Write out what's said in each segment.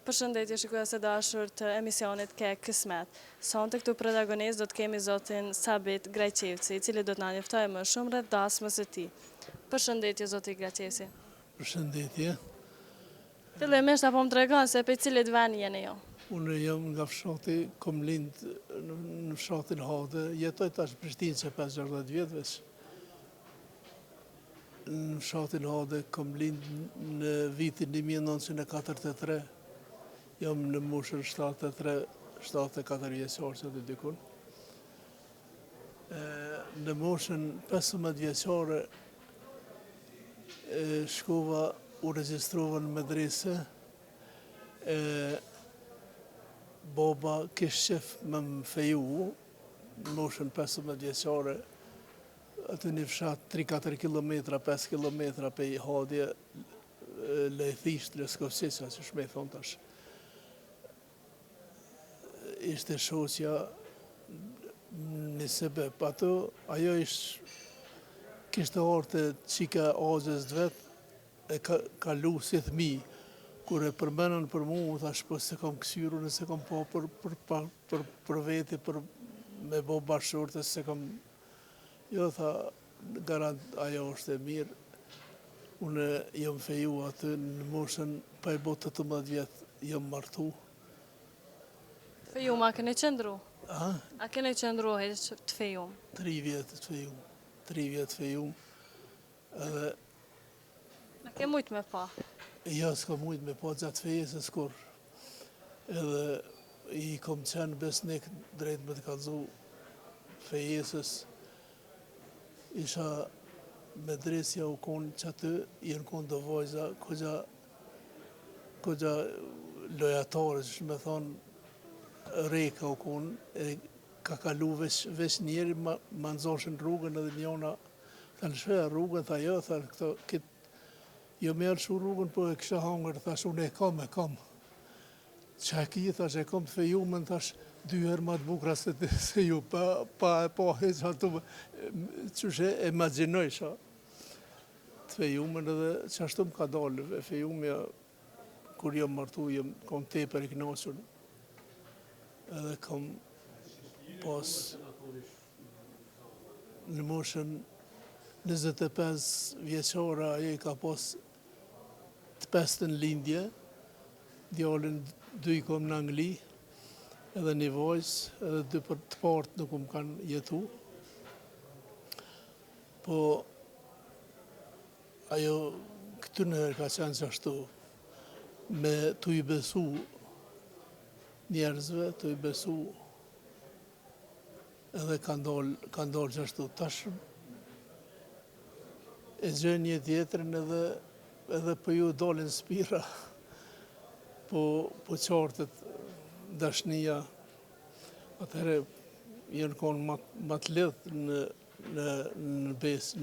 Përshëndetje shikues e dashur të emisionit Ke Kismet. Sonte këtu protagonist do të kemi zotin Sabit Grajqevci, i cili do të na njoftojë më shumë rreth dasmës së tij. Përshëndetje zoti Grajqevci. Përshëndetje. Fillimisht apo më tregon se për cilit vend jeni ju? Unë jam nga fshati, kom lind në fshatin Hade, jetoj tash në Prishtinë që 5-6 vjetëve. Në fshatin Hade kom lind në vitin 1943. Jam në moshën 74 vjeçar që të dikun. Në moshën 15 vjeçare shkova, u regjistrova në medrese. Baba kishte qef me më feju, në moshën 15 vjeçare, aty një fshat 3-4 kilometra, 5 kilometra pe Hadje, Lejthisht, Leskovcica, që shme i thonë tash. Ishte shoqja një sebeb. Ajo kishte arte qika azës të vetë, e kalu si thmi. Kur e përmenën për mu, thash po se kam kësyru, nëse kam pa për veti, për me bo bashkërte, se kam... Jo, tha, garant, ajo është e mirë. Unë jam feju aty në moshën, pa i botë 18 vjetë, jam martu. Fejum, a keni qëndru? A? A keni qëndru të fejum? 3 vjetë të fejum. 3 vjetë fejum. Edhe... A ke mujt me pa? Ja, s'ka mujt me pa gjatë fejesës kur. Edhe i kom qenë besnik drejt me të kalzu fejesës. Isha medresja u konë që aty, jenë konë do vajza, kogja lojatare, që me thonë, reka u konë, ka kalu veç njeri, ma nëzoshën rrugën edhe njona, thënë shveja rrugën, tha jo, thënë jo merë shu rrugën, po e kësha hangër, thash unë e kam. Qa ki, thash e kam të fejumën, thash 2 herë ma të bukra se ju, pa heq ato, qëshe e imaginojsha të fejumën edhe qashtu më ka dalë, e fejumja, kur jam martu, kom teper i knasur, edhe kom pas në moshën 25 vjeçare, ajo i ka pas të 5 lindje, djallin 2 i kom në Angli, edhe një vajzë, edhe 2 për të partë nuk më kanë jetu. Po, ajo këtë nëherë ka qenë qashtu, me të i besu njerëzve, të i besu, edhe kanë dalë qashtu. Tash e gjën një tjetërin edhe për ju dalin spira, po qartet dashnia, atëhere jenë konë ma të lidhë në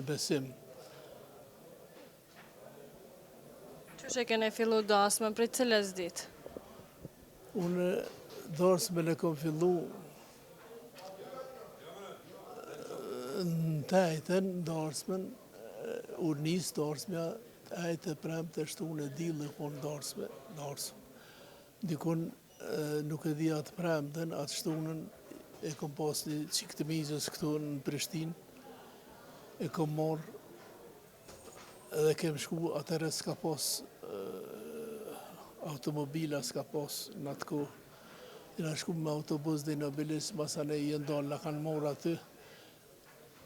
besim. Qështë e kene fillu dasmën, prej cilës ditë? Unë dasmën e kom fillu në tajten dasmën, u njës dasmëja, tajte premë të shtunë e dilë e konë dasmë. Dikun nuk e di atë premten, atë shtunën e kom pas një qikë të mizës këtu në Prishtinë, e kom marrë edhe kem shku, atëre s'ka pas automobila, s'ka pas në atë kohë. Jena shku me autobus dhe Nobilis, masane i ndalë, në kanë marrë aty.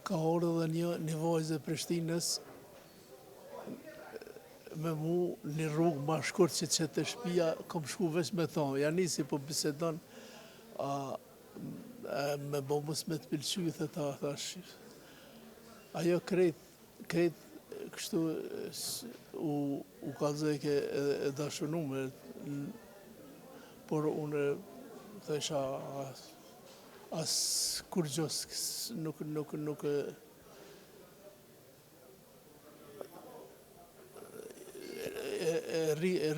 Ka ardhë dhe një vajzë e Prishtinës, me mu një rrugë ma shkurt që të shpia, kom shku veç me thonë. Ja nisi po bisedon, me bombës me të pilqy, thëta, thash. Ajo krejt kështu u kalzojke e dashunume, por unë thesha as kur gjos nuk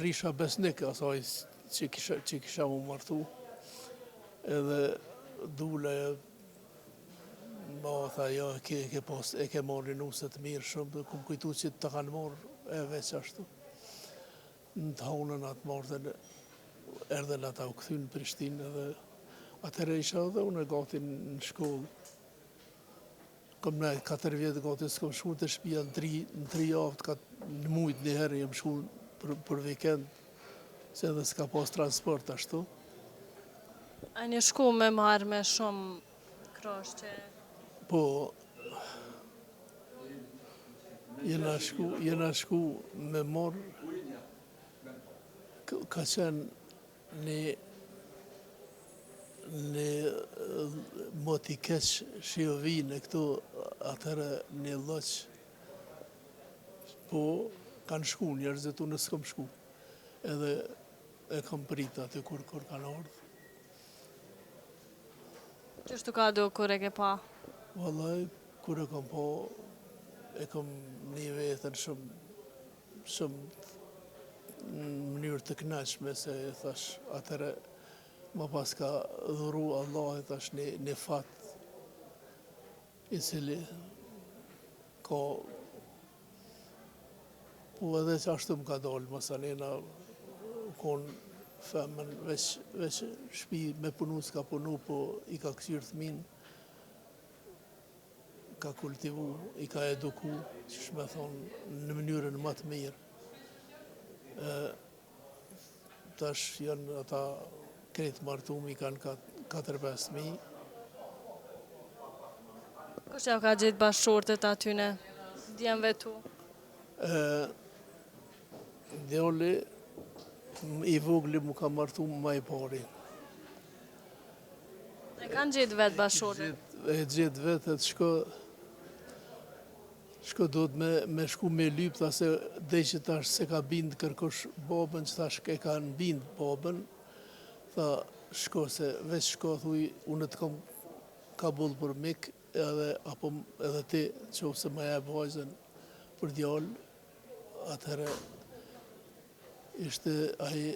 risha besnik asaj që kisha mu martu, edhe dule ma tha jo e ke marrë një nuset mirë shumë, kum kujtu që të kanë marrë e veç ashtu. Në të honën atë marrë erdhen ata u kthyn në Prishtinë edhe atëherë isha edhe unë gati në shkollë. Kom në 4 vjetë gati s'kom shku të shtëpia në 3 javë, në mujtë një herë jem shku për vikend, se edhe s'ka pas transport ashtu. A një shku me marrë me shumë krosh që... Po, jena shku me morë, ka qenë një moti keq shiovine këtu, atëherë një lloq, po kanë shku njerëzit, unë s'kom shku. Edhe e kam prit aty kur kanë ardhur. Qështu ka do kur e ke pa? Vallai, kur e kam pa, e kam një vetën shumë në mënyrë të kënaqshme, se thash atëherë më pas ka dhuru Allah thash një fat i cili ka po edhe që ashtu më ka dalë, masanena kon femën veç shpi me punu s'ka punu, po i ka kthyer fëmin, ka kultivu, i ka eduku, që shme thonë, në mënyrën më të mirë. Tash janë ata krejt martumi, kanë 4-5 mi. Kush ja ka gjetë bashkëshortet atyne, djemve tu? Djali i vogli mu ka martu më i pari. E kanë gjetë vetë bashkëshortet? E gjetë vetë, shko do të me shku me lyp, tha se dhe që tash se ka bind kërkosh babën, që tash e ka në bind babën, tha shko se veç shko, thuj, unë të kam kabull për mik, edhe ti qofë se ma jep vajzën për djallë, atëherë ishte aji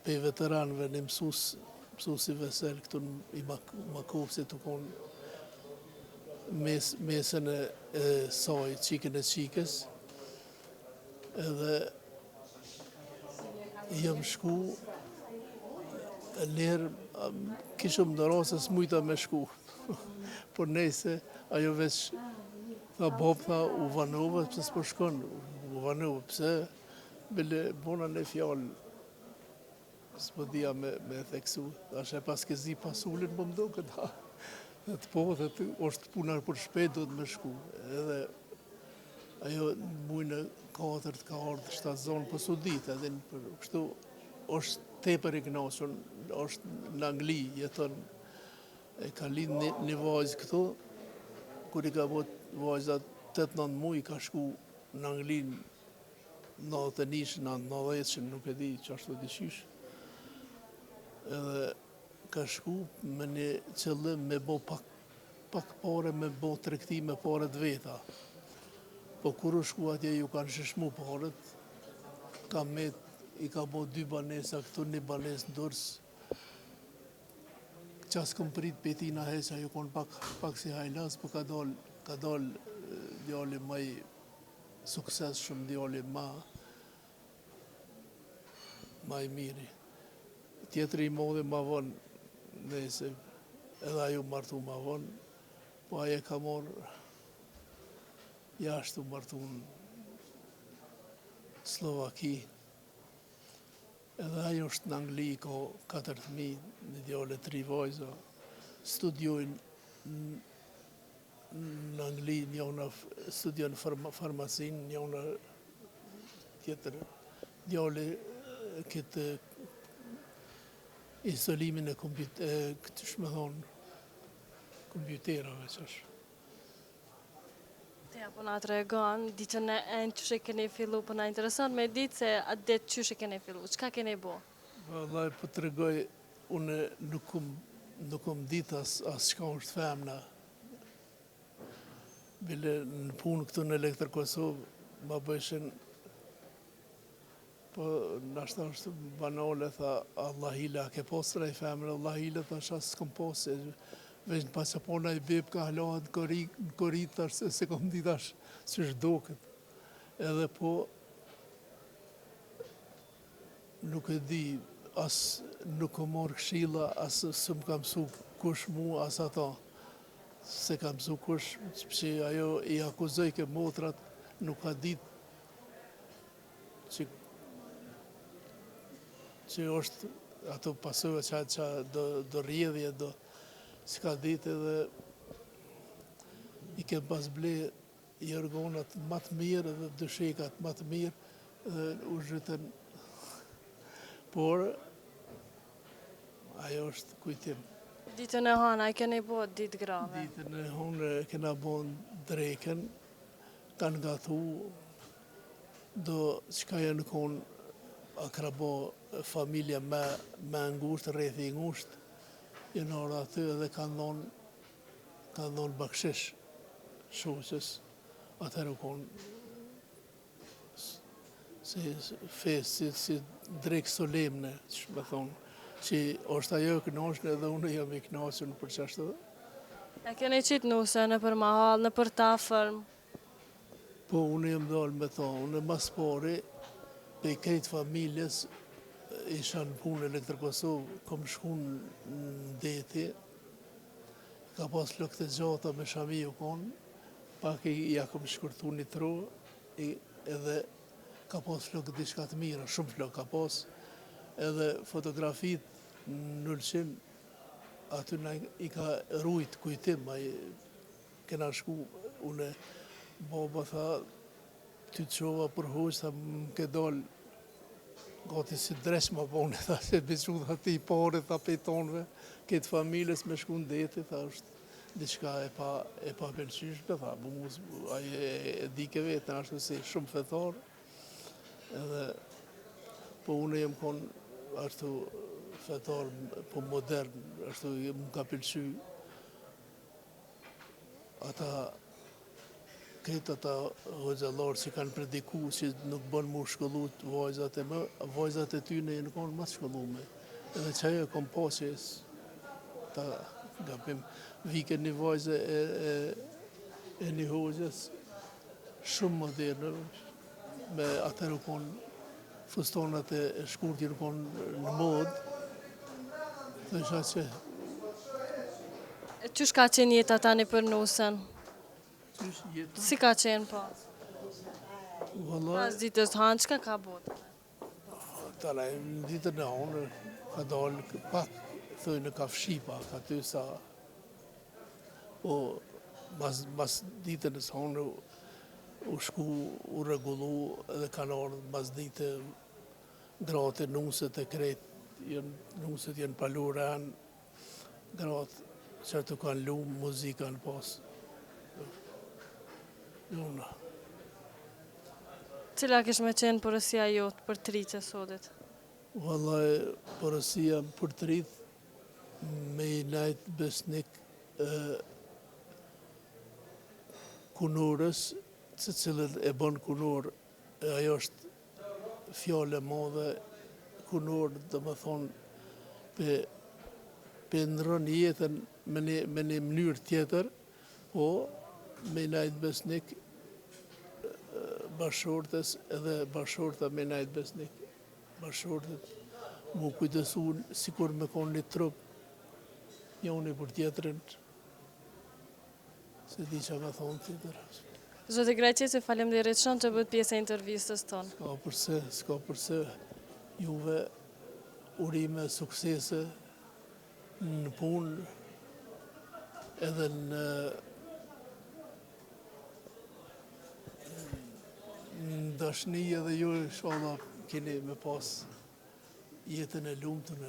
pe veteranëve një mësusi Vesel këtu i Makovësit të konë mesën e saj, qikën e qikës, edhe jam shku, njerë kishëm në rase s'mujta me shku, por nejse, ajo veç, tha bab, tha u vanove, pëse s'po shkon, u vanove, pëse, bile bona në fjallë, s'po dhja me theksu, ashe pas ke zi pasullin, po mdo këta. Dhe të po, dhe të është punar për shpejt, do të me shku. Edhe ajo mujnë 4 ka ardhë 7 zonë, për su ditë, edhe për kështu është tepër i knaqur, është në Angli, jeton, e ka lind një vajzë këtu, kur i ka bot vajzat 8-9 muj, ka shku në Angli, 91, 90, nuk e di që ashtu diqysh. Edhe ka shku me një qëllim me bo pak pare, me bo tregti me pare të veta. Po kur u shku atje ju kanë shishmu paret, i ka bo 2 banesa këtu, 1 banes në dërs. Qas këm prit petina heqa, ju konë pak si hajlas, po ka dal djali ma i sukses shumë, djali ma i miri. Tjetëri i modhe ma vonë, nëse edhe ajo martu ma vonë, po aje ka morë jashtu martu në Slovaki. Edhe ajo është në Angli, ka 4 fëmijë, një djale 3 vajza, studiojnë në Angli, njona studion farmacin, njona tjetër djale këtë instalimin e këtë shme thonë, kompjuterave që është. Te apo na të regon, ditën e në qështë keni fillu, po na intereson me ditë se atë ditë qështë keni fillu, qka keni bo? Vallaj, po të regoj, unë nuk kom ditë as qka është femna. Bile në punë këtu në Elektër Kosovë, ma bëshin, po nashta është banale, tha Allahila, ke posë në i femre, Allahila, tha shas s'kom posë, veç në pasapona i beb ka halohat në korit, tash se kom di tash që është doket. Edhe po, nuk e di, as nuk kom marrë këshilla, as së më kam mësu kush mu, as ata. Se kam mësu kush, që ajo i akuzoj ke motrat, nuk ka ditë që është ato pasojë që do rjedhje, s'ka ditë edhe i kem pas ble i organat më të mirë dhe dëshekat më të mirë dhe u zhytën. Por, ajo është kujtim. Ditën e hana, i keni bo ditë grave. Ditën e hunë kena bon dreken, kanë gatu, do qka janë konë akrabo familja me ngusht, rreth i ngusht, janë orë aty edhe kanë dhonë bakshish shoqës, atëherë konë si drek solemne, që me thonë, që është ajo kënaqshme edhe unë jam i kënaqur për çashtu. E keni qitë nuse në për mahal, në për tafërm? Po, unë jam dalë me ta, unë mas pari, pe i krejt familjes, isha në punë Elektër Kosovë, kom shku në deti, ka pas lëkët e gjata me shami u konë, pak ja kom shkurtu një tro, edhe ka pas flokë diçka të mira, shumë flokë ka pas, edhe fotografit në Ulqin, aty i ka rujt kujtim, kena shku, une, baba tha, ty të qova për hoqë, tha më ke dalë, gati si dresh ma bone, tha se bequ tha ti i pare, tha pejtonve, këtë familjes me shku në deti, tha është diçka e pa pëlqyshme, tha, e di ke vetë, në ashtu si shumë fetar, edhe, po une jem konë, ashtu fetar, po modern, ashtu më ka pëlqy, këtë ata hoxhallarë që kanë prediku që nuk bën mu shkollu vajzat e më, vajzat e ty në jenë konë mas shkollume. Edhe që ajo e kom pa që ta gabim vike një vajzë e një hoxhës shumë moderne, me atër u konë fustanat e shkurtin u konë në modë, dhe isha që... Qysh ka qenë jetë tani për nusën? Si ka qenë po? Pas ditës hanë, qka ka botë? Tala, në ditën e hanë, ka dalë pak, thëj në kafshi pak, aty sa... Po, mas ditën e hanë, u shku, u regullu, edhe kanë ardhë mas ditë, gratë nusët e krejt, nusët jenë palu rënë, gratë që të kanë lumë, muzika në pasë. Jona. Cila kish me qenë përësia jotë për tritë e sotit? Vallaj, përësia për tritë me i najtë besnik kunurës, se cilët e bën kunur, ajo është fjale madhe, kunur, dhe me thonë, pe ndrën jetën me një mënyrë tjetër, po me najtë besnik bashortës edhe bashorta me najtë besnik. Bashortët mu kujdesu si kur me konë një trup, njoni për tjetërin, se di që ka thonë tjetër. Zoti Grajçeci, faleminderit shumë që bët pjesë e intervistës tonë. S'ka përse, juve urime, suksese në punë, edhe në dashni edhe ju inshallah keni me pas jetën e lumtun.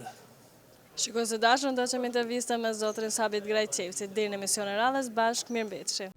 Shikoj se dashur, ndaqem intervista me zotrin Sabit Grajçeci, deri në emisionin radhës bashkë, mirëmbëjtje.